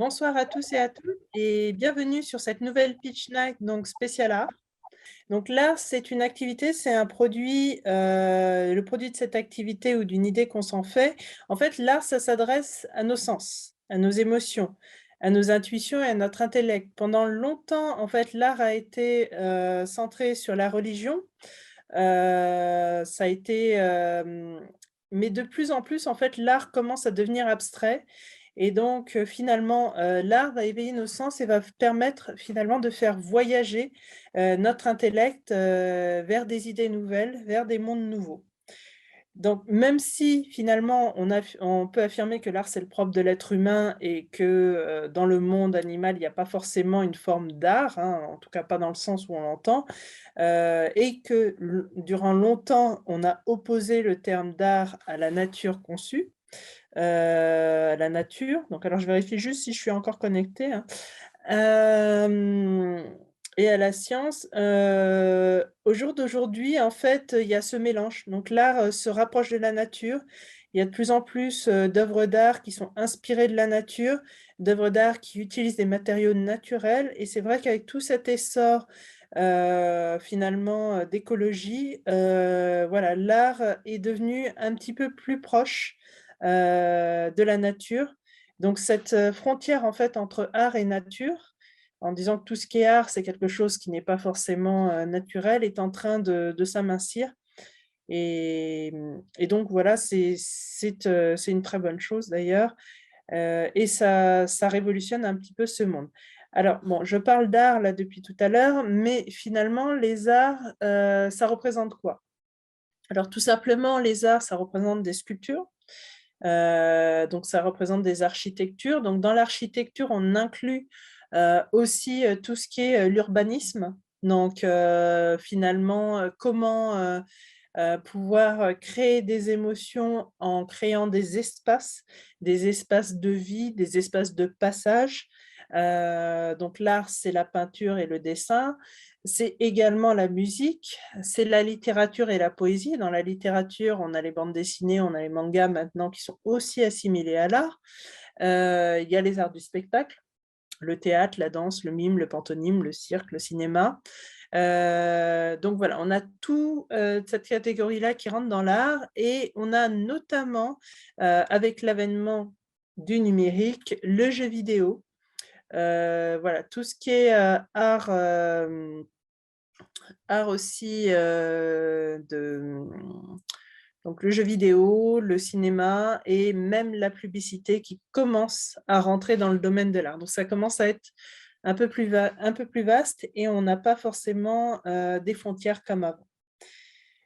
Bonsoir à tous et à toutes et bienvenue sur cette nouvelle Pitch Night donc spéciale art. Donc l'art, c'est une activité, c'est un produit, le produit de cette activité ou d'une idée qu'on s'en fait. En fait, l'art, ça s'adresse à nos sens, à nos émotions, à nos intuitions et à notre intellect. Pendant longtemps, en fait, l'art a été, centré sur la religion. Ça a été, mais de plus en plus, en fait, l'art commence à devenir abstrait et donc finalement, l'art va éveiller nos sens et va permettre finalement de faire voyager, notre intellect, vers des idées nouvelles, vers des mondes nouveaux. Donc même si finalement on peut affirmer que l'art c'est le propre de l'être humain et que, dans le monde animal, il n'y a pas forcément une forme d'art, hein, en tout cas pas dans le sens où on l'entend, et que durant longtemps, on a opposé le terme d'art à la nature conçue, à la nature. Donc alors je vérifie juste si je suis encore connectée, hein. Hem Et à la science, au jour d'aujourd'hui, en fait, il y a ce mélange. Donc l'art, se rapproche de la nature. Il y a de plus en plus, d'œuvres d'art qui sont inspirées de la nature, d'œuvres d'art qui utilisent des matériaux naturels et c'est vrai qu'avec tout cet essor, finalement, d'écologie, voilà, l'art est devenu un petit peu plus proche, de la nature. Donc cette, frontière en fait entre art et nature, en disant que tout ce qui est art, c'est quelque chose qui n'est pas forcément, naturel, est en train de s'amincir et donc voilà, c'est une très bonne chose d'ailleurs, et ça révolutionne un petit peu ce monde. Alors bon, je parle d'art là depuis tout à l'heure, mais finalement les arts, ça représente quoi? Alors tout simplement les arts, ça représente des sculptures. Donc ça représente des architectures. Donc dans l'architecture, on inclut, aussi, tout ce qui est, l'urbanisme. Donc finalement, comment, pouvoir, créer des émotions en créant des espaces de vie, des espaces de passage. Donc l'art, c'est la peinture et le dessin. C'est également la musique, c'est la littérature et la poésie. Dans la littérature, on a les bandes dessinées, on a les mangas maintenant qui sont aussi assimilés à l'art. Il y a les arts du spectacle, le théâtre, la danse, le mime, le pantomime, le cirque, le cinéma. Donc voilà, on a tout, cette catégorie-là qui rentre dans l'art et on a notamment, avec l'avènement du numérique, le jeu vidéo. Voilà, tout ce qui est, art aussi, donc le jeu vidéo, le cinéma et même la publicité qui commence à rentrer dans le domaine de l'art. Donc ça commence à être un peu plus vaste et on n'a pas forcément, des frontières comme avant.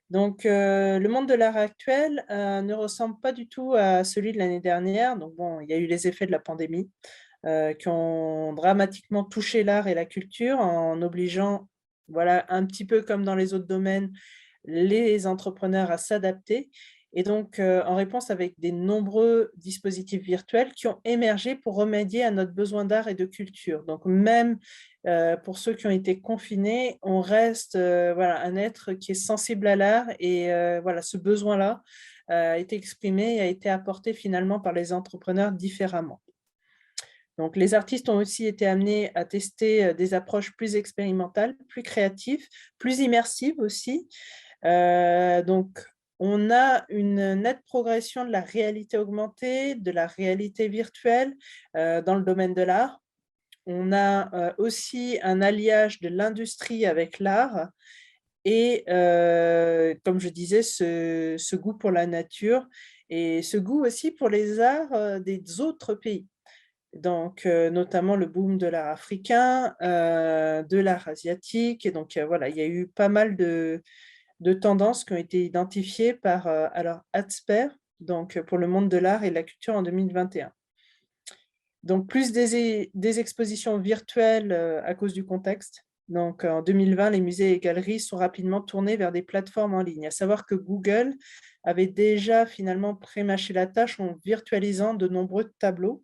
Donc le monde de l'art actuel, ne ressemble pas du tout à celui de l'année dernière. Donc bon, il y a eu les effets de la pandémie, qui ont dramatiquement touché l'art et la culture en obligeant, voilà, un petit peu comme dans les autres domaines, les entrepreneurs à s'adapter et donc en réponse avec des nombreux dispositifs virtuels qui ont émergé pour remédier à notre besoin d'art et de culture. Donc même, pour ceux qui ont été confinés, on reste, voilà, un être qui est sensible à l'art et voilà, ce besoin-là, a été exprimé et a été apporté finalement par les entrepreneurs différemment. Donc les artistes ont aussi été amenés à tester, des approches plus expérimentales, plus créatives, plus immersives aussi. Donc on a une nette progression de la réalité augmentée, de la réalité virtuelle, dans le domaine de l'art. On a, aussi un alliage de l'industrie avec l'art et comme je disais, ce goût pour la nature et ce goût aussi pour les arts, des autres pays. Donc notamment le boom de l'art africain, de l'art asiatique et donc voilà, il y a eu pas mal de tendances qui ont été identifiées par, alors Adsper, donc pour le monde de l'art et de la culture en 2021. Donc plus des expositions virtuelles, à cause du contexte. Donc en 2020, les musées et galeries sont rapidement tournés vers des plateformes en ligne. À savoir que Google avait déjà finalement prémâché la tâche en virtualisant de nombreux tableaux.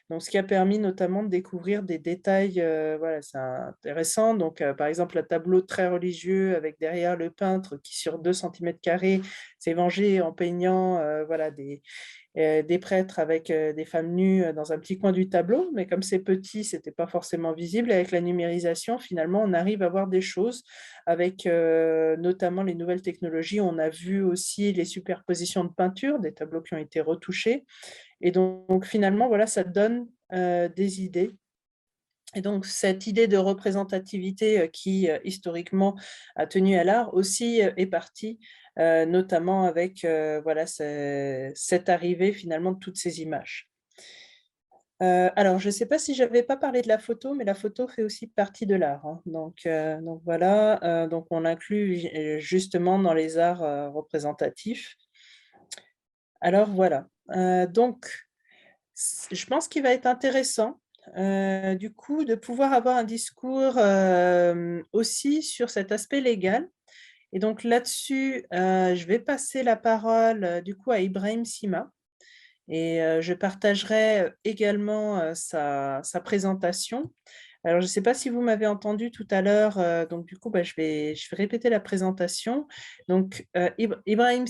Donc ce qui a permis notamment de découvrir des détails, voilà, c'est intéressant. Donc par exemple, un tableau très religieux avec derrière le peintre qui sur 2 centimètres carrés s'est vengé en peignant, voilà, des prêtres avec des femmes nues dans un petit coin du tableau, mais comme c'est petit, ce n'était pas forcément visible. Avec la numérisation, finalement, on arrive à voir des choses avec notamment les nouvelles technologies. On a vu aussi les superpositions de peintures, des tableaux qui ont été retouchés. Et donc finalement, voilà, ça donne des idées. Et donc, cette idée de représentativité qui, historiquement, a tenu à l'art aussi est partie, notamment avec voilà, cette arrivée finalement de toutes ces images. Alors, je ne sais pas si je n'avais pas parlé de la photo, mais la photo fait aussi partie de l'art, hein. Donc voilà, donc on l'inclut justement dans les arts représentatifs. Alors voilà, donc je pense qu'il va être intéressant, du coup, de pouvoir avoir un discours, aussi sur cet aspect légal. Et donc là-dessus, je vais passer la parole, du coup, à Ibrahim Sima et je partagerai, également, sa présentation. Alors, je ne sais pas si vous m'avez entendu tout à l'heure, donc du coup, bah, je vais répéter la présentation. Donc, Ibrahim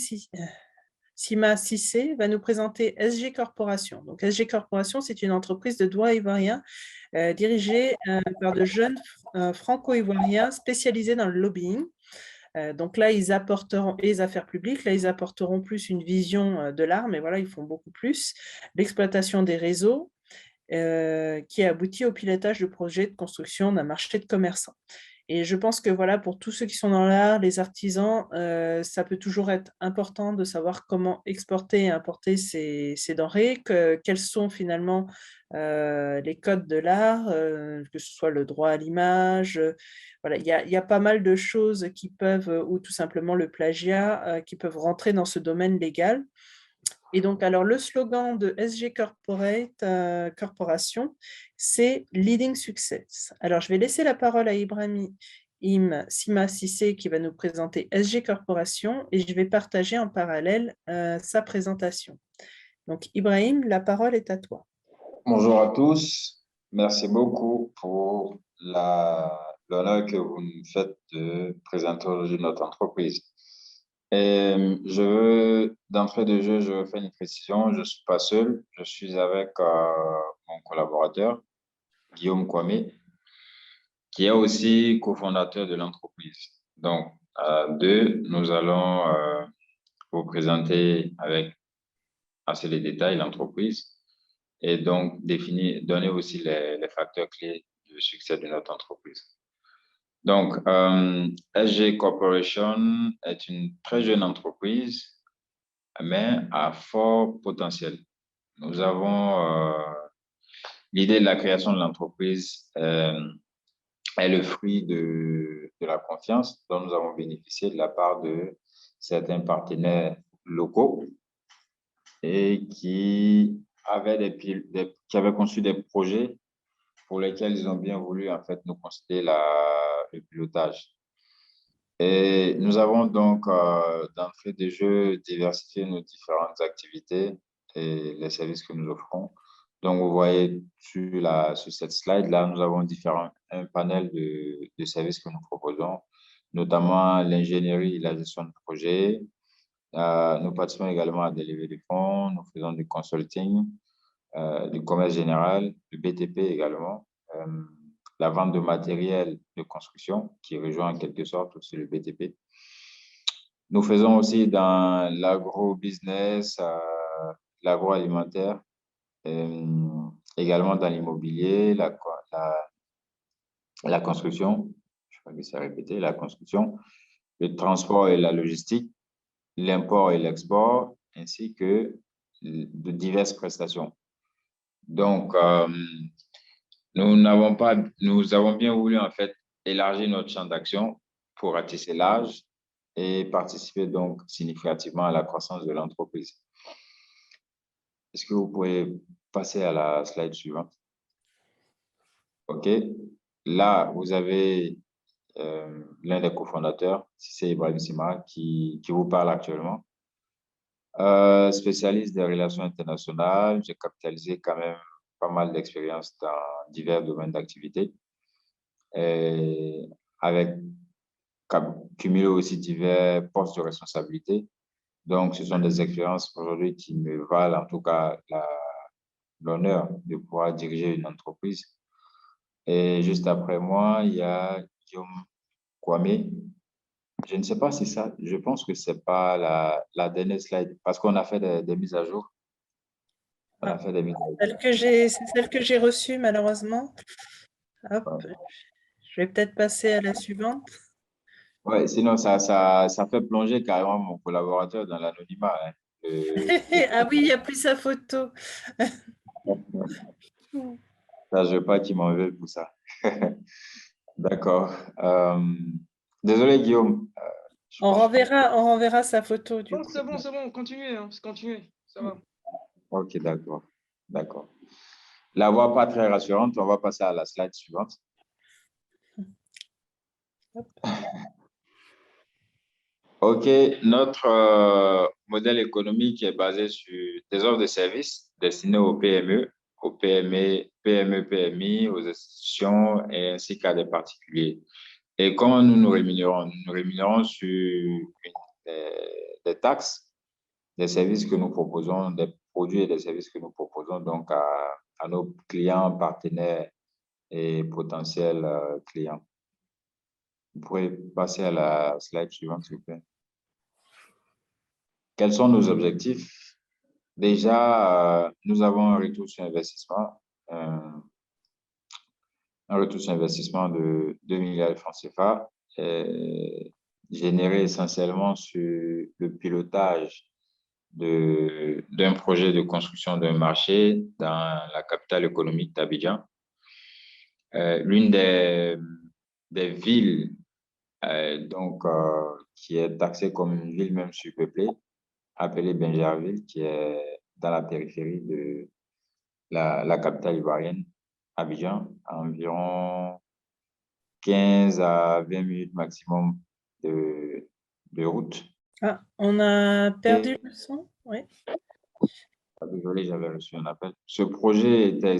Sima Cissé va nous présenter SG Corporation. Donc, SG Corporation, c'est une entreprise de droit ivoirien dirigée par de jeunes franco-ivoiriens spécialisés dans le lobbying. Donc là, ils apporteront, et les affaires publiques, là, ils apporteront plus une vision de l'art, mais voilà, ils font beaucoup plus. L'exploitation des réseaux qui aboutit au pilotage de projets de construction d'un marché de commerçants. Et je pense que voilà, pour tous ceux qui sont dans l'art, les artisans, ça peut toujours être important de savoir comment exporter et importer ces denrées, quels sont finalement les codes de l'art, que ce soit le droit à l'image. Voilà, il y a pas mal de choses qui peuvent, ou tout simplement le plagiat, qui peuvent rentrer dans ce domaine légal. Et donc, alors, le slogan de SG Corporation, c'est Leading Success. Alors, je vais laisser la parole à Ibrahim Sima Cissé qui va nous présenter SG Corporation et je vais partager en parallèle sa présentation. Donc, Ibrahim, la parole est à toi. Bonjour à tous. Merci beaucoup pour l'honneur que vous nous faites de présenter aujourd'hui notre entreprise. Et d'entrée de jeu, je veux faire une précision. Je ne suis pas seul. Je suis avec mon collaborateur, Guillaume Kwame, qui est aussi cofondateur de l'entreprise. Donc, deux, nous allons vous présenter avec assez de détails l'entreprise et donc donner aussi les facteurs clés du succès de notre entreprise. Donc, SG Corporation est une très jeune entreprise, mais à fort potentiel. Nous avons l'idée de la création de l'entreprise est le fruit de la confiance dont nous avons bénéficié de la part de certains partenaires locaux et qui avaient conçu des projets pour lesquels ils ont bien voulu en fait nous concéder le pilotage. Et nous avons donc d'entrée de jeu diversifié nos différentes activités et les services que nous offrons. Donc, vous voyez sur cette slide-là, nous avons un panel de services que nous proposons, notamment l'ingénierie et la gestion de projet. Nous participons également à des levées de fonds, nous faisons du consulting, du commerce général, du BTP également, la vente de matériel de construction qui rejoint en quelque sorte aussi le BTP. Nous faisons aussi dans l'agro-business, l'agroalimentaire, également dans l'immobilier, la construction, je crois que c'est répété, la construction, le transport et la logistique, l'import et l'export, ainsi que de diverses prestations. Donc, nous avons bien voulu en fait élargir notre champ d'action pour ratisser large et participer donc significativement à la croissance de l'entreprise. Est-ce que vous pouvez passer à la slide suivante? OK. Là, vous avez l'un des cofondateurs, c'est Ibrahim Sima, qui vous parle actuellement. Spécialiste des relations internationales, j'ai capitalisé quand même pas mal d'expérience dans divers domaines d'activité, avec cumulé aussi divers postes de responsabilité Donc, ce sont des expériences aujourd'hui qui me valent en tout cas l'honneur de pouvoir diriger une entreprise. Et juste après moi, il y a Guillaume Kwame. Je ne sais pas si ça, je pense que c'est pas la dernière slide parce qu'on a fait des mises à jour. On a Ah, fait des mises à jour. c'est celle que j'ai reçue, malheureusement. Hop, je vais peut-être passer à la suivante. Ouais, sinon, ça fait plonger carrément mon collaborateur dans l'anonymat, hein. Ah oui, il n'y a plus sa photo. Ça, je veux pas qu'il m'en veuille pour ça. D'accord. Désolé, Guillaume. Je pense. On renverra sa photo, du Non, coup. c'est bon, continuez, hein, continuez, ça va. Ok, d'accord. D'accord. La voix pas très rassurante. On va passer à la slide suivante. Ok, notre modèle économique est basé sur des offres de services destinées aux PME, aux PMI, aux institutions et ainsi qu'à des particuliers. Et comment nous nous rémunérons? Nous nous rémunérons sur des taxes, des services que nous proposons, des produits et des services que nous proposons donc à nos clients, partenaires et potentiels clients. Vous pourrez passer à la slide suivante, s'il vous plaît. Quels sont nos objectifs? Déjà, nous avons euh, un retour sur investissement de 2 milliards de francs CFA, généré essentiellement sur le pilotage d'un projet de construction d'un marché dans la capitale économique d'Abidjan. L'une des villes qui est taxée comme une ville même surpeuplée, appelée Bingerville, qui est dans la périphérie de la capitale ivoirienne, Abidjan, à environ 15 à 20 minutes maximum de route. Ah, on a perdu le son? Oui. Désolé, j'avais reçu un appel. Ce projet était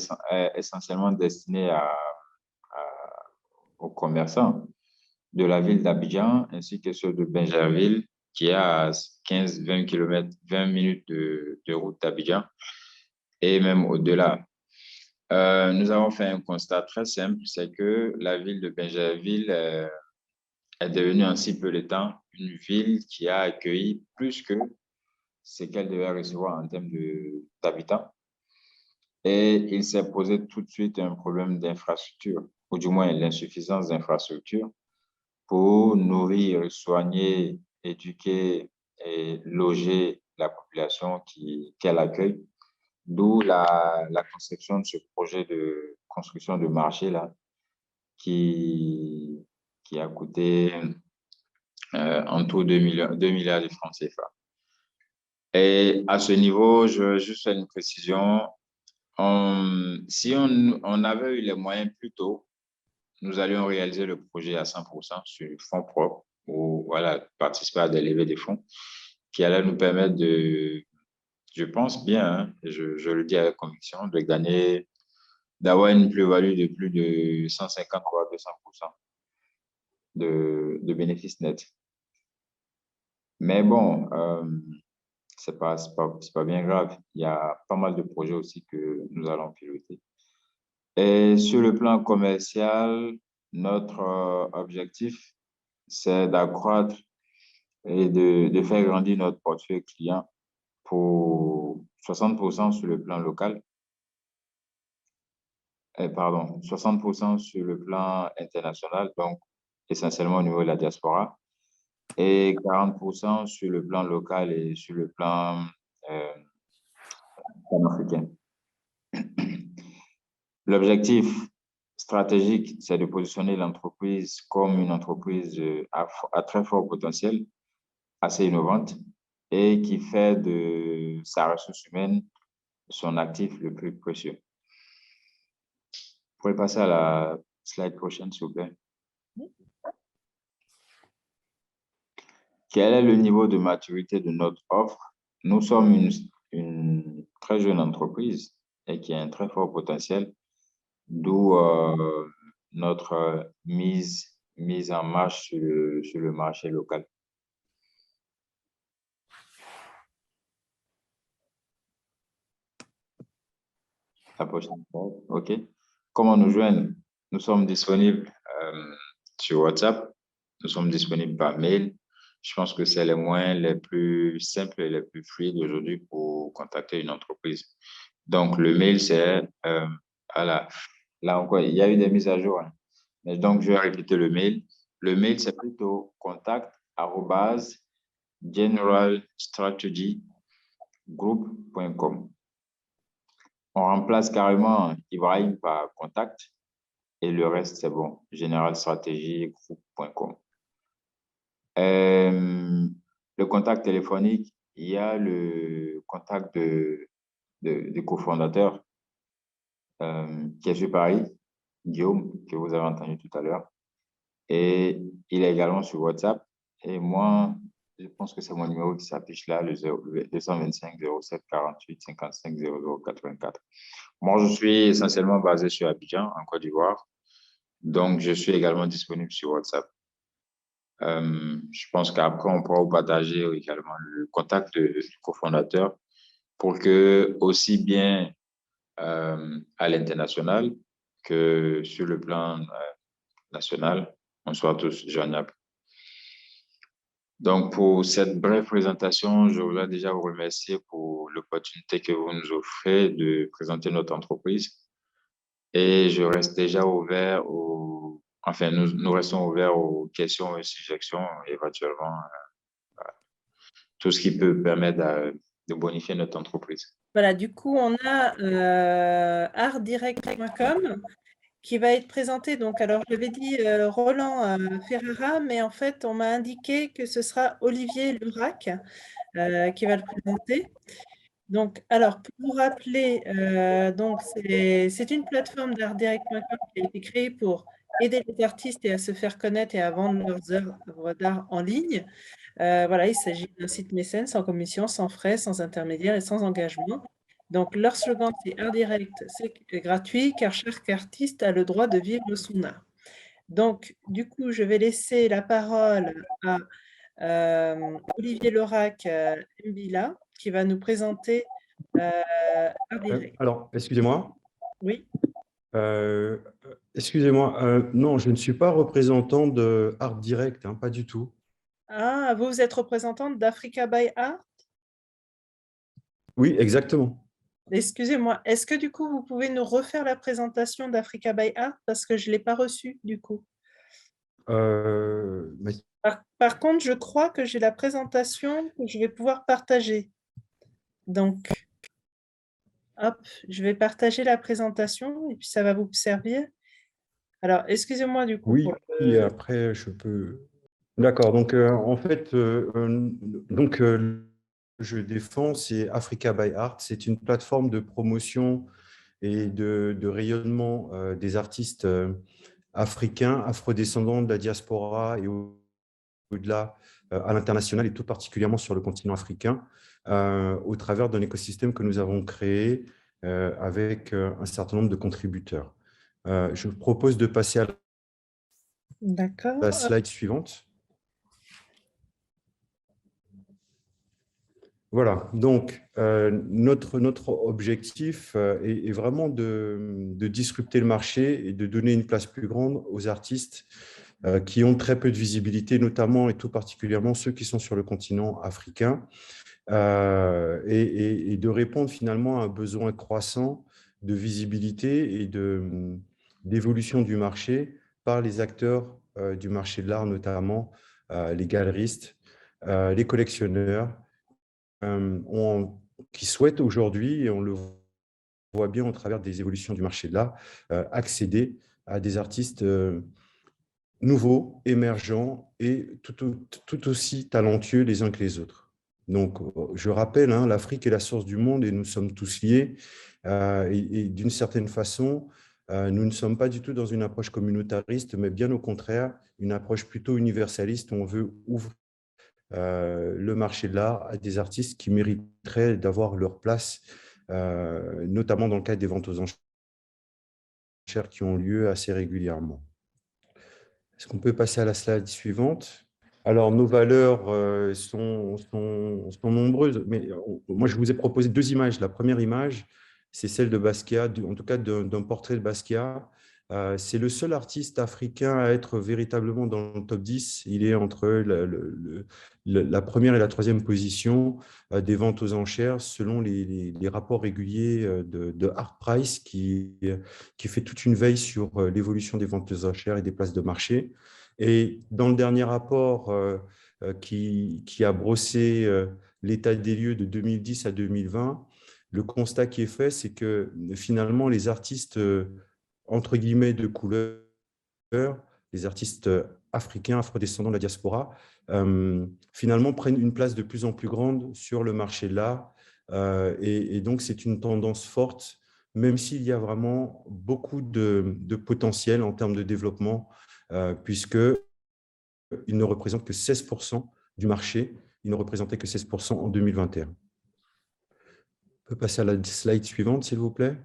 essentiellement destiné aux commerçants de la ville d'Abidjan ainsi que ceux de Bingerville, qui est à 15-20 km, 20 minutes de route d'Abidjan et même au-delà. Nous avons fait un constat très simple, c'est que la ville de Bingerville est devenue en si peu de temps une ville qui a accueilli plus que ce qu'elle devait recevoir en termes d'habitants. Et il s'est posé tout de suite un problème d'infrastructure, ou du moins l'insuffisance d'infrastructure pour nourrir, soigner, éduquer et loger la population qu'elle accueille. D'où la conception de ce projet de construction de marché là, qui a coûté en tout 2 milliards de francs CFA. Et à ce niveau, je veux juste faire une précision. Si on avait eu les moyens plus tôt, nous allions réaliser le projet à 100% sur fonds propres ou voilà, participer à des levées de fonds qui allaient nous permettre je pense bien, hein, je le dis avec conviction, d'avoir une plus-value de plus de 150 voire 200% de bénéfices nets. Mais bon, c'est pas bien grave. Il y a pas mal de projets aussi que nous allons piloter. Et sur le plan commercial, notre objectif, c'est d'accroître et de faire grandir notre portefeuille client pour 60% sur le plan local, pardon, 60% sur le plan international, donc essentiellement au niveau de la diaspora, et 40% sur le plan local et sur le plan euh, panafricain. L'objectif stratégique, c'est de positionner l'entreprise comme une entreprise à très fort potentiel, assez innovante et qui fait de sa ressource humaine son actif le plus précieux. Vous pouvez passer à la slide prochaine, s'il vous plaît. Quel est le niveau de maturité de notre offre? Nous sommes une très jeune entreprise et qui a un très fort potentiel, d'où notre mise en marche sur le marché local. La prochaine fois. OK. Comment nous joindre? Nous sommes disponibles sur WhatsApp. Nous sommes disponibles par mail. Je pense que c'est les moyens les plus simples et les plus fluides aujourd'hui pour contacter une entreprise. Donc, le mail, c'est... voilà. Là encore, il y a eu des mises à jour, hein. Mais donc, je vais répéter le mail. Le mail, c'est plutôt contact@generalstrategygroup.com. On remplace carrément Ibrahim par contact et le reste, c'est bon. Generalstrategygroup.com. Le contact téléphonique, il y a le contact du cofondateur qui est sur Paris, Guillaume, que vous avez entendu tout à l'heure. Et il est également sur WhatsApp. Et moi, je pense que c'est mon numéro qui s'affiche là, le 225 07 48 55 00 84. Moi, je suis essentiellement basé sur Abidjan, en Côte d'Ivoire. Donc, je suis également disponible sur WhatsApp. Je pense qu'après, on pourra vous partager également le contact du cofondateur pour que, aussi bien à l'international que sur le plan national, on soit tous joignables. Donc, pour cette brève présentation, je voudrais déjà vous remercier pour l'opportunité que vous nous offrez de présenter notre entreprise. Et je reste déjà ouvert aux... Enfin, nous restons ouverts aux questions et suggestions, éventuellement, tout ce qui peut permettre de bonifier notre entreprise. Voilà, du coup, on a artdirect.com qui va être présenté. Donc, alors, j'avais dit Roland Ferrara, mais en fait, on m'a indiqué que ce sera Olivier Lurac qui va le présenter. Donc, alors, pour vous rappeler, donc c'est une plateforme d'artdirect.com qui a été créée pour aider les artistes et à se faire connaître et à vendre leurs œuvres d'art en ligne. Voilà, il s'agit d'un site mécène sans commission, sans frais, sans intermédiaire et sans engagement. Donc, leur slogan, c'est Art Direct, c'est gratuit car chaque artiste a le droit de vivre son art. Donc, du coup, je vais laisser la parole à Olivier Lorac Mbila qui va nous présenter Art Direct. Alors, excusez-moi. Oui. Excusez-moi. Non, je ne suis pas représentant de Art Direct, hein, pas du tout. Ah, vous êtes représentante d'Africa by Art? Oui, exactement. Excusez-moi, est-ce que du coup, vous pouvez nous refaire la présentation d'Africa by Art parce que je ne l'ai pas reçue du coup. Mais Par contre, je crois que j'ai la présentation que je vais pouvoir partager. Donc, hop, je vais partager la présentation et puis ça va vous servir. Alors, excusez-moi du coup. oui, et après, je peux... D'accord, donc en fait, je défends, c'est Africa by Art. C'est une plateforme de promotion et de rayonnement des artistes africains, afrodescendants de la diaspora et au-delà à l'international et tout particulièrement sur le continent africain, au travers d'un écosystème que nous avons créé avec un certain nombre de contributeurs. Je vous propose de passer à la slide suivante. Voilà, donc notre objectif est vraiment de disrupter le marché et de donner une place plus grande aux artistes qui ont très peu de visibilité, notamment et tout particulièrement ceux qui sont sur le continent africain, et de répondre finalement à un besoin croissant de visibilité et d'évolution du marché par les acteurs du marché de l'art, notamment les galeristes, les collectionneurs, qui souhaitent aujourd'hui, et on le voit bien au travers des évolutions du marché de l'art, accéder à des artistes nouveaux, émergents et tout aussi talentueux les uns que les autres. Donc, je rappelle, hein, l'Afrique est la source du monde et nous sommes tous liés. Et d'une certaine façon, nous ne sommes pas du tout dans une approche communautariste, mais bien au contraire, une approche plutôt universaliste. On veut ouvrir le marché de l'art à des artistes qui mériteraient d'avoir leur place, notamment dans le cadre des ventes aux enchères qui ont lieu assez régulièrement. Est-ce qu'on peut passer à la slide suivante? Alors, nos valeurs sont nombreuses, mais moi, je vous ai proposé deux images. La première image, c'est celle de Basquiat, en tout cas d'un portrait de Basquiat. C'est le seul artiste africain à être véritablement dans le top 10. Il est entre la première et la troisième position des ventes aux enchères selon les rapports réguliers de Art Price qui fait toute une veille sur l'évolution des ventes aux enchères et des places de marché. Et dans le dernier rapport qui a brossé l'état des lieux de 2010 à 2020, le constat qui est fait, c'est que finalement, les artistes, entre guillemets, de couleur, les artistes africains, afrodescendants de la diaspora, finalement prennent une place de plus en plus grande sur le marché de l'art. Et donc, c'est une tendance forte, même s'il y a vraiment beaucoup de potentiel en termes de développement, puisqu'ils ne représentent que 16% du marché. Ils ne représentaient que 16% en 2021. On peut passer à la slide suivante, s'il vous plaît.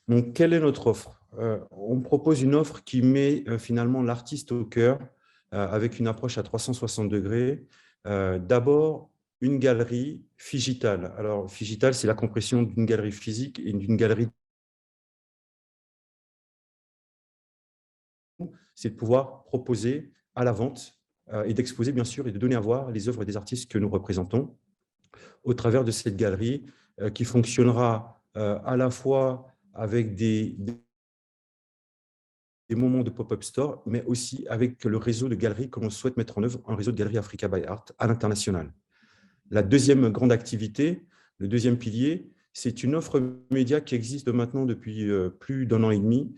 Donc, quelle est notre offre? On propose une offre qui met finalement l'artiste au cœur avec une approche à 360 degrés. D'abord, une galerie Phygital. Alors, Phygital, c'est la compression d'une galerie physique et d'une galerie. C'est de pouvoir proposer à la vente et d'exposer, bien sûr, et de donner à voir les œuvres des artistes que nous représentons au travers de cette galerie qui fonctionnera à la fois avec des moments de pop-up store, mais aussi avec le réseau de galeries que l'on souhaite mettre en œuvre, un réseau de galeries Africa by Art à l'international. La deuxième grande activité, le deuxième pilier, c'est une offre média qui existe maintenant depuis plus d'1 an et demi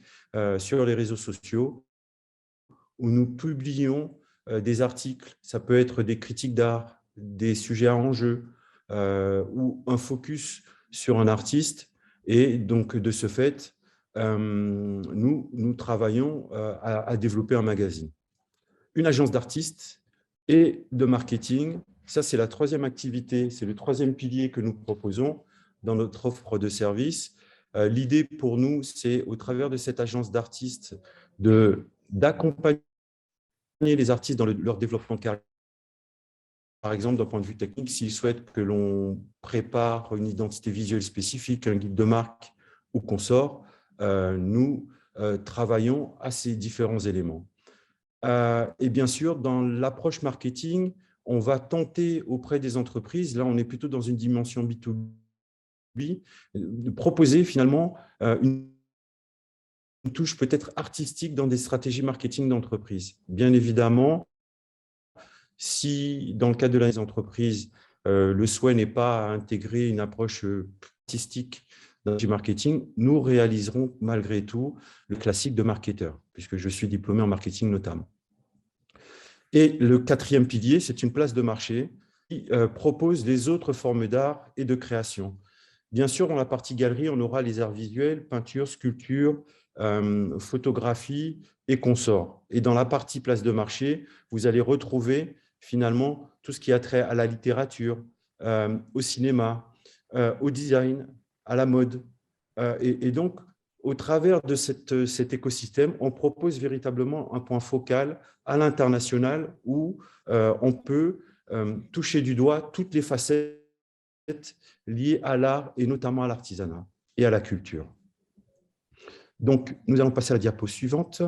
sur les réseaux sociaux, où nous publions des articles, ça peut être des critiques d'art, des sujets à enjeu, ou un focus sur un artiste. Et donc, de ce fait, nous travaillons à développer un magazine. Une agence d'artistes et de marketing, ça c'est la troisième activité, c'est le troisième pilier que nous proposons dans notre offre de service. L'idée pour nous, c'est au travers de cette agence d'artistes d'accompagner les artistes dans leur développement de carrière. Par exemple, d'un point de vue technique, s'ils souhaitent que l'on prépare une identité visuelle spécifique, un guide de marque ou qu'on sort, nous travaillons à ces différents éléments. Et bien sûr, dans l'approche marketing, on va tenter auprès des entreprises, là on est plutôt dans une dimension B2B, de proposer finalement une touche peut-être artistique dans des stratégies marketing d'entreprise. Bien évidemment, si dans le cadre de les entreprises, le souhait n'est pas à intégrer une approche artistique du marketing, nous réaliserons malgré tout le classique de marketeur, puisque je suis diplômé en marketing notamment. Et le quatrième pilier, c'est une place de marché qui propose les autres formes d'art et de création. Bien sûr, dans la partie galerie, on aura les arts visuels, peinture, sculpture, photographie et consorts. Et dans la partie place de marché, vous allez retrouver finalement tout ce qui a trait à la littérature, au cinéma, au design, à la mode. Et donc, au travers de cet écosystème, on propose véritablement un point focal à l'international où on peut toucher du doigt toutes les facettes liées à l'art et notamment à l'artisanat et à la culture. Donc, nous allons passer à la diapo suivante.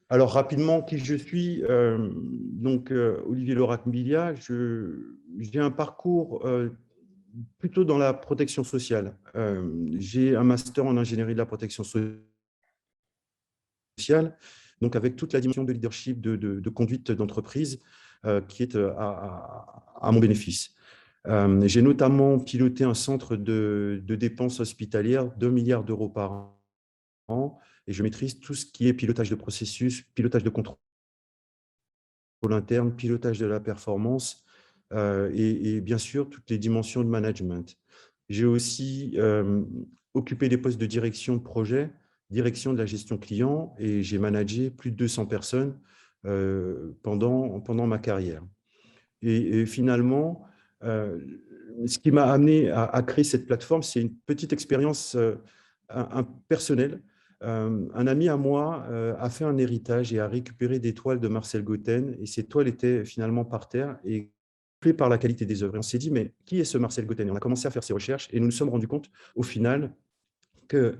Alors, rapidement, qui je suis, Olivier Lorac-Mbilia, j'ai un parcours plutôt dans la protection sociale. J'ai un master en ingénierie de la protection sociale, donc avec toute la dimension de leadership, de conduite d'entreprise qui est à mon bénéfice. J'ai notamment piloté un centre de dépenses hospitalières d'1 milliard d'euros par an et je maîtrise tout ce qui est pilotage de processus, pilotage de contrôle interne, pilotage de la performance et bien sûr toutes les dimensions de management. J'ai aussi occupé des postes de direction de projet, direction de la gestion client et j'ai managé plus de 200 personnes pendant ma carrière. Et finalement, ce qui m'a amené à créer cette plateforme, c'est une petite expérience personnelle. Un ami à moi a fait un héritage et a récupéré des toiles de Marcel Gauten et ces toiles étaient finalement par terre et époustouflés par la qualité des œuvres. Et on s'est dit, mais qui est ce Marcel Goten? Et on a commencé à faire ses recherches et nous nous sommes rendus compte, au final, que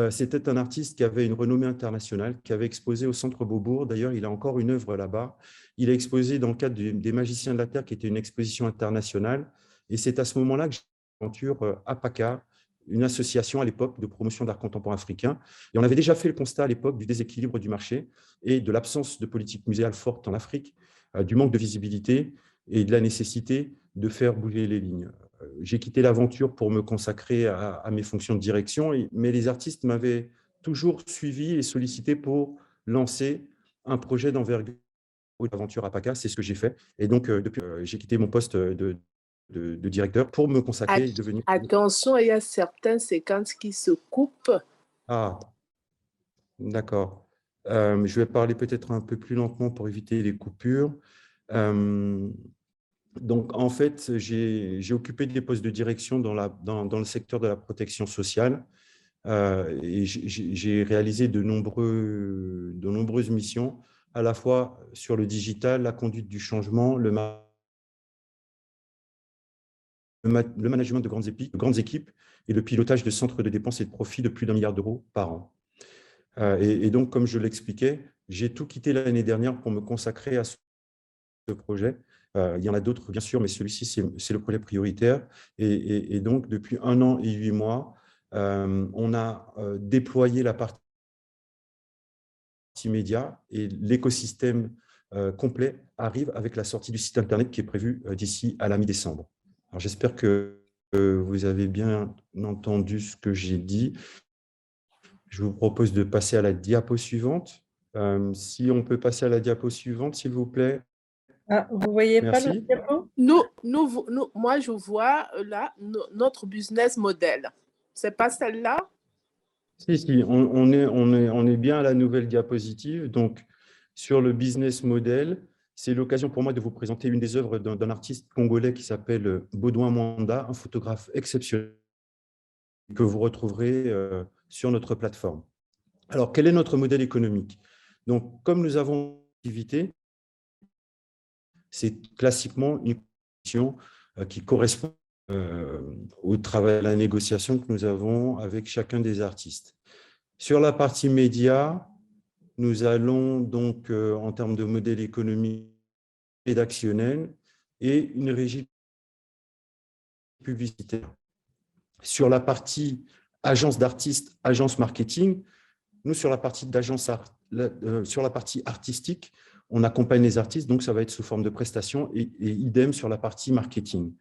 c'était un artiste qui avait une renommée internationale, qui avait exposé au Centre Beaubourg. D'ailleurs, il a encore une œuvre là-bas. Il a exposé dans le cadre des Magiciens de la Terre, qui était une exposition internationale. Et c'est à ce moment-là que j'ai aventure APACA, une association à l'époque de promotion d'art contemporain africain. Et on avait déjà fait le constat à l'époque du déséquilibre du marché et de l'absence de politique muséale forte en Afrique, du manque de visibilité et de la nécessité de faire bouger les lignes. J'ai quitté l'aventure pour me consacrer à mes fonctions de direction, mais les artistes m'avaient toujours suivi et sollicité pour lancer un projet d'envergure d'aventure à PACA. C'est ce que j'ai fait. Et donc, depuis, j'ai quitté mon poste de directeur pour me consacrer et devenir… Attention, il y a certaines séquences qui se coupent. Ah, d'accord. Je vais parler peut-être un peu plus lentement pour éviter les coupures. Donc, en fait, j'ai occupé des postes de direction dans le secteur de la protection sociale et j'ai réalisé de nombreuses missions, à la fois sur le digital, la conduite du changement, le management de grandes équipes et le pilotage de centres de dépenses et de profits de plus d'1 milliard d'euros par an. Et donc, comme je l'expliquais, j'ai tout quitté l'année dernière pour me consacrer à ce projet. Il y en a d'autres, bien sûr, mais celui-ci, c'est le projet prioritaire. Et donc, depuis 1 an et 8 mois, on a déployé la partie média et l'écosystème complet arrive avec la sortie du site Internet qui est prévue d'ici à la mi-décembre. Alors, j'espère que vous avez bien entendu ce que j'ai dit. Je vous propose de passer à la diapo suivante. Si on peut passer à la diapo suivante, s'il vous plaît. Ah, vous voyez pas le Merci. diapo? Moi, je vois là notre business model. C'est pas celle-là? Si, on est bien à la nouvelle diapositive. Donc, sur le business model, c'est l'occasion pour moi de vous présenter une des œuvres d'un artiste congolais qui s'appelle Baudouin Mwanda, un photographe exceptionnel que vous retrouverez sur notre plateforme. Alors, quel est notre modèle économique? Donc, comme nous avons une activité, c'est classiquement une condition qui correspond au travail, à la négociation que nous avons avec chacun des artistes. Sur la partie média, nous allons donc, en termes de modèle économique rédactionnel et une régie publicitaire. Sur la partie agence d'artistes, agence marketing, nous, sur la partie sur la partie artistique, on accompagne les artistes, donc ça va être sous forme de prestations et idem sur la partie marketing.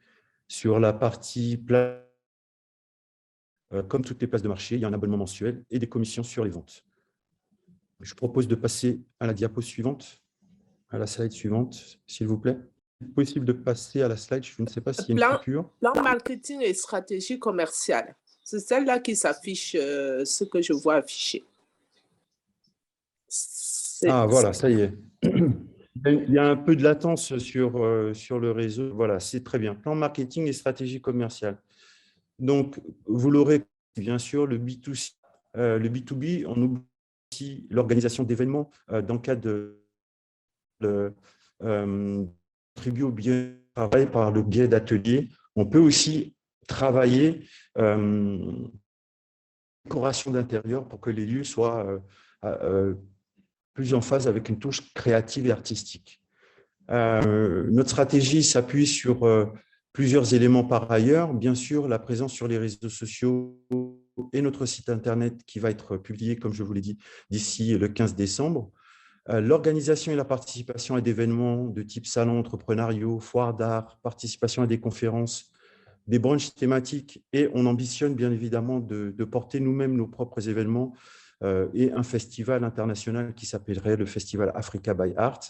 Sur la partie comme toutes les places de marché, il y a un abonnement mensuel et des commissions sur les ventes. Je propose de passer à la diapo suivante, à la slide suivante, s'il vous plaît. Est-il possible de passer à la slide? Je ne sais pas s'il y a une coupure. Plan marketing et stratégie commerciale. C'est celle-là qui s'affiche, ce que je vois affiché. Ah, voilà, ça y est. Il y a un peu de latence sur le réseau. Voilà, c'est très bien. Plan marketing et stratégie commerciale. Donc, vous l'aurez, bien sûr, le B2C, le B2B, on oublie aussi l'organisation d'événements dans le cadre de contribuer au bien travail par le biais d'ateliers. On peut aussi travailler décoration d'intérieur pour que les lieux soient plus en phase avec une touche créative et artistique. Notre stratégie s'appuie sur plusieurs éléments par ailleurs. Bien sûr, la présence sur les réseaux sociaux et notre site Internet qui va être publié, comme je vous l'ai dit, d'ici le 15 décembre. L'organisation et la participation à d'événements de type salons entrepreneuriaux, foires d'art, participation à des conférences, des brunchs thématiques et on ambitionne bien évidemment de porter nous-mêmes nos propres événements et un festival international qui s'appellerait le Festival Africa by Art.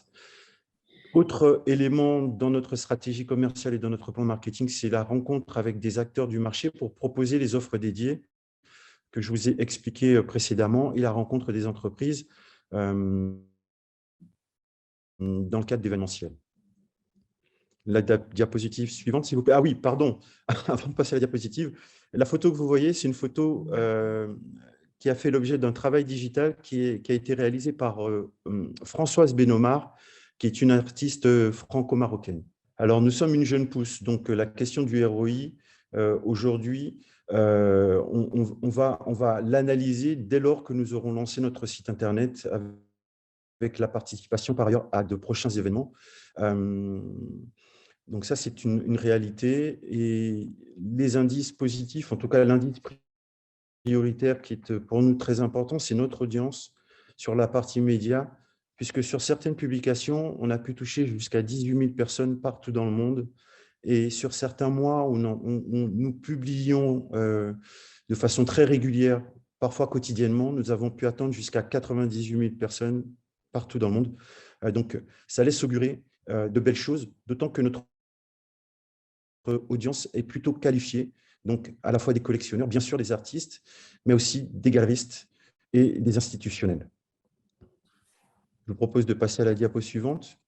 Autre élément dans notre stratégie commerciale et dans notre plan marketing, c'est la rencontre avec des acteurs du marché pour proposer les offres dédiées que je vous ai expliquées précédemment et la rencontre des entreprises dans le cadre d'événementiels. La diapositive suivante, s'il vous plaît. Ah oui, pardon, avant de passer à la diapositive, la photo que vous voyez, c'est une photo qui a fait l'objet d'un travail digital qui a été réalisé par Françoise Benomar, qui est une artiste franco-marocaine. Alors, nous sommes une jeune pousse, donc la question du ROI, aujourd'hui, on va l'analyser dès lors que nous aurons lancé notre site Internet avec la participation, par ailleurs, à de prochains événements. Donc ça, c'est une réalité. Et les indices positifs, en tout cas l'indice prioritaire qui est pour nous très important, c'est notre audience sur la partie média, puisque sur certaines publications, on a pu toucher jusqu'à 18 000 personnes partout dans le monde. Et sur certains mois où nous publions de façon très régulière, parfois quotidiennement, nous avons pu atteindre jusqu'à 98 000 personnes partout dans le monde. Donc, ça laisse augurer de belles choses, d'autant que notre audience est plutôt qualifiée, donc à la fois des collectionneurs, bien sûr des artistes, mais aussi des galeristes et des institutionnels. Je vous propose de passer à la diapo suivante.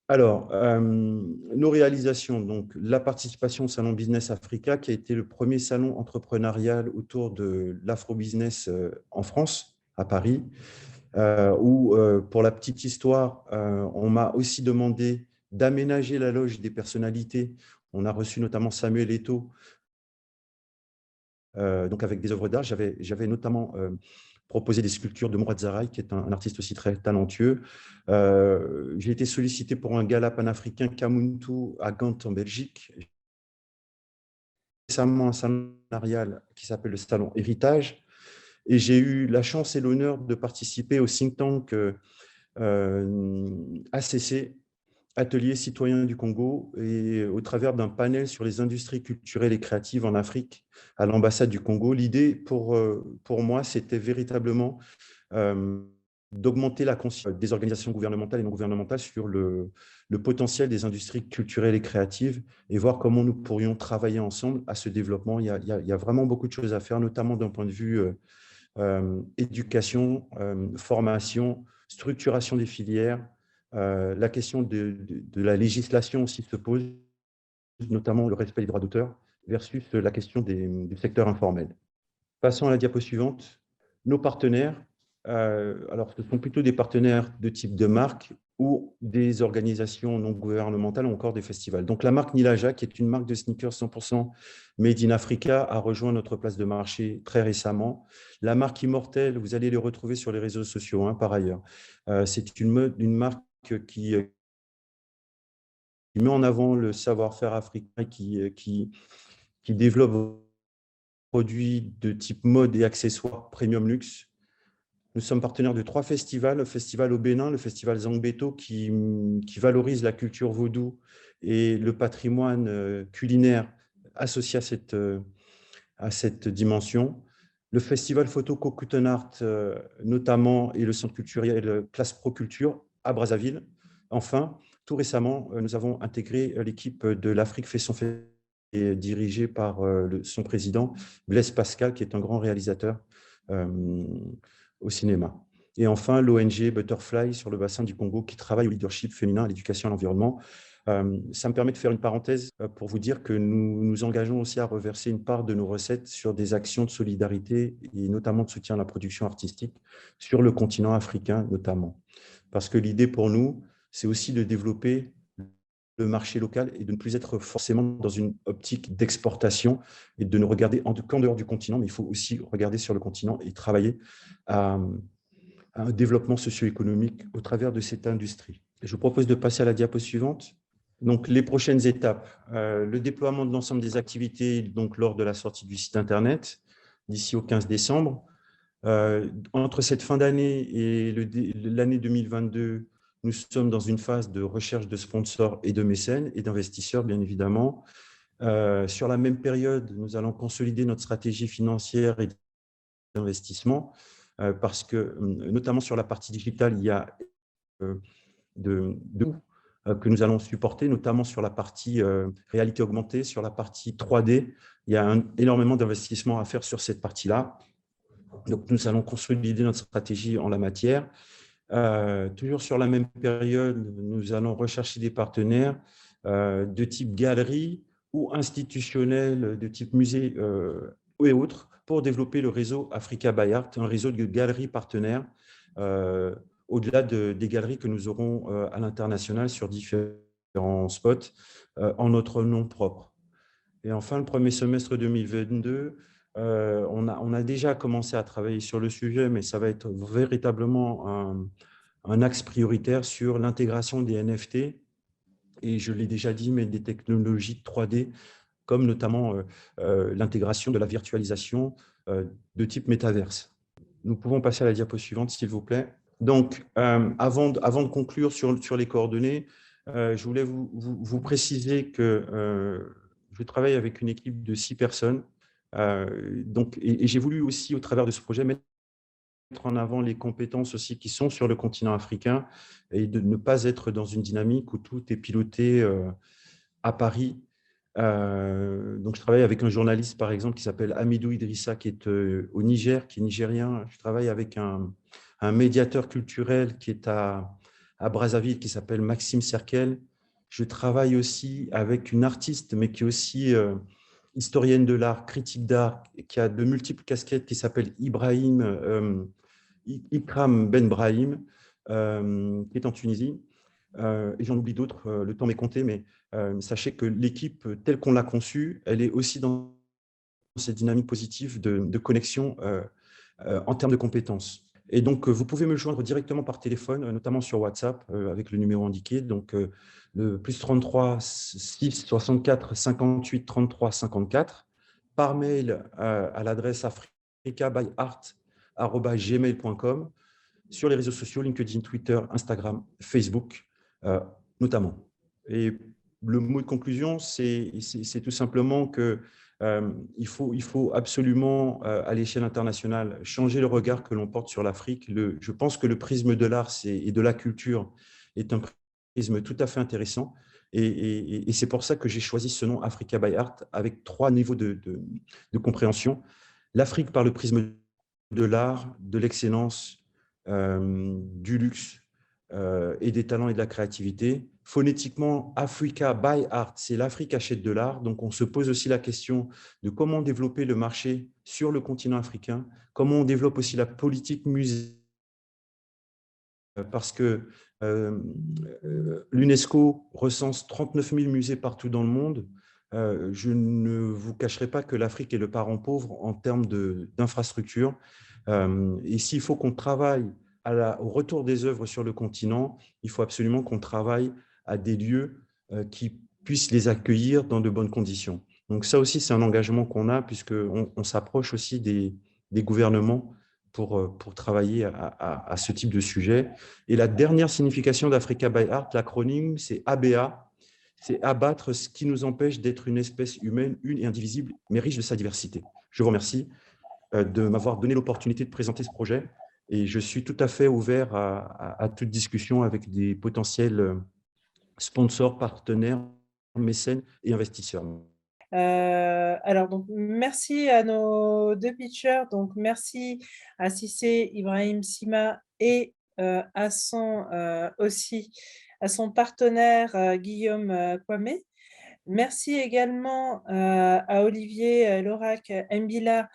Alors, nos réalisations, donc la participation au Salon Business Africa, qui a été le premier salon entrepreneurial autour de l'afro-business en France, à Paris, où, pour la petite histoire, on m'a aussi demandé d'aménager la loge des personnalités. On a reçu notamment Samuel Eto'o, donc avec des œuvres d'art. J'avais notamment proposé des sculptures de Mourad Zaraï, qui est un artiste aussi très talentueux. J'ai été sollicité pour un gala panafricain Kamuntu à Gand, en Belgique. Récemment, un salon salarial qui s'appelle le Salon Héritage. Et j'ai eu la chance et l'honneur de participer au think tank ACC, Atelier citoyen du Congo, et au travers d'un panel sur les industries culturelles et créatives en Afrique à l'ambassade du Congo. L'idée pour moi, c'était véritablement d'augmenter la conscience des organisations gouvernementales et non gouvernementales sur le potentiel des industries culturelles et créatives et voir comment nous pourrions travailler ensemble à ce développement. Il y a vraiment beaucoup de choses à faire, notamment d'un point de vue éducation, formation, structuration des filières. La question de la législation aussi se pose, notamment le respect des droits d'auteur versus la question du secteur informel. Passons à la diapo suivante. Nos partenaires, alors ce sont plutôt des partenaires de type de marque ou des organisations non gouvernementales ou encore des festivals. Donc la marque Nilaja, qui est une marque de sneakers 100% made in Africa, a rejoint notre place de marché très récemment. La marque Immortel, vous allez les retrouver sur les réseaux sociaux, par ailleurs. C'est une marque qui met en avant le savoir-faire africain, qui développe produits de type mode et accessoires premium luxe. Nous sommes partenaires de 3 festivals, le festival au Bénin, le festival Zangbeto, qui valorise la culture vaudou et le patrimoine culinaire associé à cette dimension. Le festival photo Cocoon Art, notamment, et le centre culturel Place Pro Culture à Brazzaville. Enfin, tout récemment, nous avons intégré l'équipe de l'Afrique fait son fait, dirigée par son président, Blaise Pascal, qui est un grand réalisateur au cinéma. Et enfin, l'ONG Butterfly sur le bassin du Congo, qui travaille au leadership féminin, à l'éducation à l'environnement. Ça me permet de faire une parenthèse pour vous dire que nous nous engageons aussi à reverser une part de nos recettes sur des actions de solidarité et notamment de soutien à la production artistique sur le continent africain notamment. Parce que l'idée pour nous, c'est aussi de développer le marché local et de ne plus être forcément dans une optique d'exportation et de ne regarder qu'en dehors du continent, mais il faut aussi regarder sur le continent et travailler à un développement socio-économique au travers de cette industrie. Je vous propose de passer à la diapo suivante. Donc, les prochaines étapes, le déploiement de l'ensemble des activités donc, lors de la sortie du site Internet d'ici au 15 décembre. Entre cette fin d'année et l'année 2022, nous sommes dans une phase de recherche de sponsors et de mécènes et d'investisseurs, bien évidemment. Sur la même période, nous allons consolider notre stratégie financière et d'investissement parce que, notamment sur la partie digitale, il y a que nous allons supporter, notamment sur la partie réalité augmentée, sur la partie 3D. Il y a énormément d'investissements à faire sur cette partie-là. Donc, nous allons consolider notre stratégie en la matière. Toujours sur la même période, nous allons rechercher des partenaires de type galerie ou institutionnels, de type musée et autres, pour développer le réseau Africa by Art, un réseau de galeries partenaires, au-delà des galeries que nous aurons à l'international sur différents différents spots en notre nom propre. Et enfin, le premier semestre 2022, on a déjà commencé à travailler sur le sujet, mais ça va être véritablement un axe prioritaire sur l'intégration des NFT. Et je l'ai déjà dit, mais des technologies 3D, comme notamment l'intégration de la virtualisation de type métaverse. Nous pouvons passer à la diapo suivante, s'il vous plaît. Donc, avant de conclure sur les coordonnées, je voulais vous préciser que je travaille avec une équipe de 6 personnes. Et j'ai voulu aussi, au travers de ce projet, mettre en avant les compétences aussi qui sont sur le continent africain et de ne pas être dans une dynamique où tout est piloté à Paris. Donc, je travaille avec un journaliste, par exemple, qui s'appelle Hamidou Idrissa, qui est au Niger, qui est nigérien. Je travaille avec un médiateur culturel qui est à Brazzaville, qui s'appelle Maxime Serkel. Je travaille aussi avec une artiste, mais qui est aussi historienne de l'art, critique d'art, qui a de multiples casquettes, qui s'appelle Ikram Ben Brahim, qui est en Tunisie. Et j'en oublie d'autres, le temps m'est compté, mais sachez que l'équipe telle qu'on l'a conçue, elle est aussi dans cette dynamique positive de connexion en termes de compétences. Et donc, vous pouvez me joindre directement par téléphone, notamment sur WhatsApp, avec le numéro indiqué, donc le plus 33 6 64 58 33 54, par mail à l'adresse africabyart@gmail.com, sur les réseaux sociaux, LinkedIn, Twitter, Instagram, Facebook, notamment. Et le mot de conclusion, c'est tout simplement que il faut absolument, à l'échelle internationale, changer le regard que l'on porte sur l'Afrique. Je pense que le prisme de l'art et de la culture est un prisme tout à fait intéressant. Et c'est pour ça que j'ai choisi ce nom Africa by Art avec 3 niveaux de compréhension. L'Afrique par le prisme de l'art, de l'excellence, du luxe et des talents et de la créativité. Phonétiquement, Africa by Art, c'est l'Afrique achète de l'art. Donc, on se pose aussi la question de comment développer le marché sur le continent africain, comment on développe aussi la politique musée, parce que l'UNESCO recense 39 000 musées partout dans le monde. Je ne vous cacherai pas que l'Afrique est le parent pauvre en termes d'infrastructures. Et s'il faut qu'on travaille au retour des œuvres sur le continent, il faut absolument qu'on travaille à des lieux qui puissent les accueillir dans de bonnes conditions. Donc ça aussi, c'est un engagement qu'on a, puisqu'on s'approche aussi des gouvernements pour travailler à ce type de sujet. Et la dernière signification d'Africa by Art, l'acronyme, c'est ABA, c'est abattre ce qui nous empêche d'être une espèce humaine, une et indivisible, mais riche de sa diversité. Je vous remercie de m'avoir donné l'opportunité de présenter ce projet. Et je suis tout à fait ouvert à toute discussion avec des potentiels sponsors, partenaires, mécènes et investisseurs. Alors, donc, merci à nos 2 pitchers. Donc, merci à Cissé, Ibrahim Sima et aussi à son partenaire Guillaume Kwame. Merci également à Olivier Lorac Mbila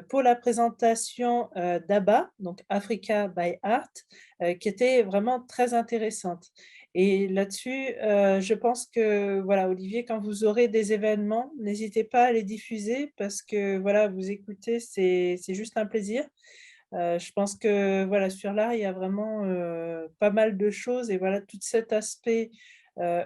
pour la présentation d'ABA, donc Africa by Art, qui était vraiment très intéressante. Et là-dessus, je pense que, voilà, Olivier, quand vous aurez des événements, n'hésitez pas à les diffuser parce que, voilà, vous écoutez, c'est juste un plaisir. Je pense que, voilà, sur l'art, il y a vraiment pas mal de choses et voilà, tout cet aspect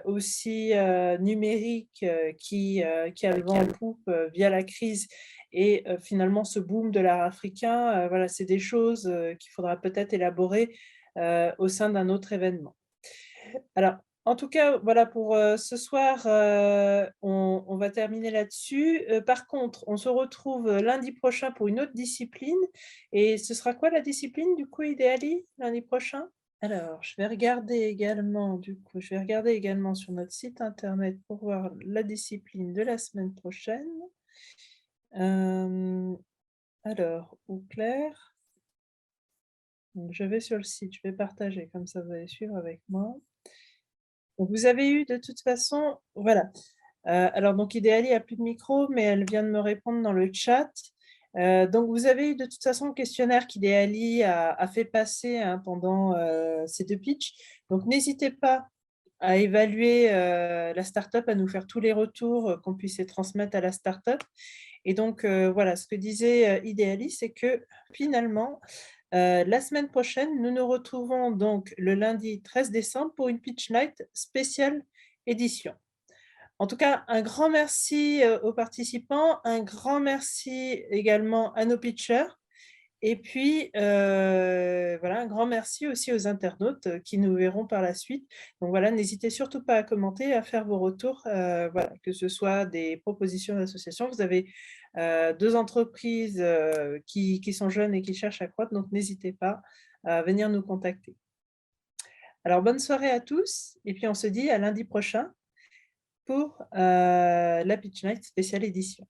aussi numérique qui a le vent en poupe via la crise et finalement ce boom de l'art africain, voilà, c'est des choses qu'il faudra peut-être élaborer au sein d'un autre événement. Alors, en tout cas, voilà pour ce soir, on va terminer là-dessus. Par contre, on se retrouve lundi prochain pour une autre discipline. Et ce sera quoi la discipline du coup, Idéali, lundi prochain? Alors, je vais regarder également, sur notre site internet pour voir la discipline de la semaine prochaine. Alors, au clair. Donc, je vais sur le site, je vais partager, comme ça vous allez suivre avec moi. Donc, vous avez eu de toute façon, voilà. Alors, donc, Idéali n'a plus de micro, mais elle vient de me répondre dans le chat. Donc, vous avez eu de toute façon le questionnaire qu'Idéali a fait passer pendant ces 2 pitchs. Donc, n'hésitez pas à évaluer la start-up, à nous faire tous les retours, qu'on puisse les transmettre à la start-up. Et donc, voilà, ce que disait Idéalis, c'est que finalement, la semaine prochaine, nous nous retrouvons donc le lundi 13 décembre pour une Pitch Night spéciale édition. En tout cas, un grand merci aux participants, un grand merci également à nos pitchers. Et puis, voilà, un grand merci aussi aux internautes qui nous verront par la suite. Donc voilà, n'hésitez surtout pas à commenter, à faire vos retours, voilà, que ce soit des propositions d'associations. Vous avez 2 entreprises qui sont jeunes et qui cherchent à croître, donc n'hésitez pas à venir nous contacter. Alors, bonne soirée à tous, et puis on se dit à lundi prochain pour la Pitch Night spéciale édition.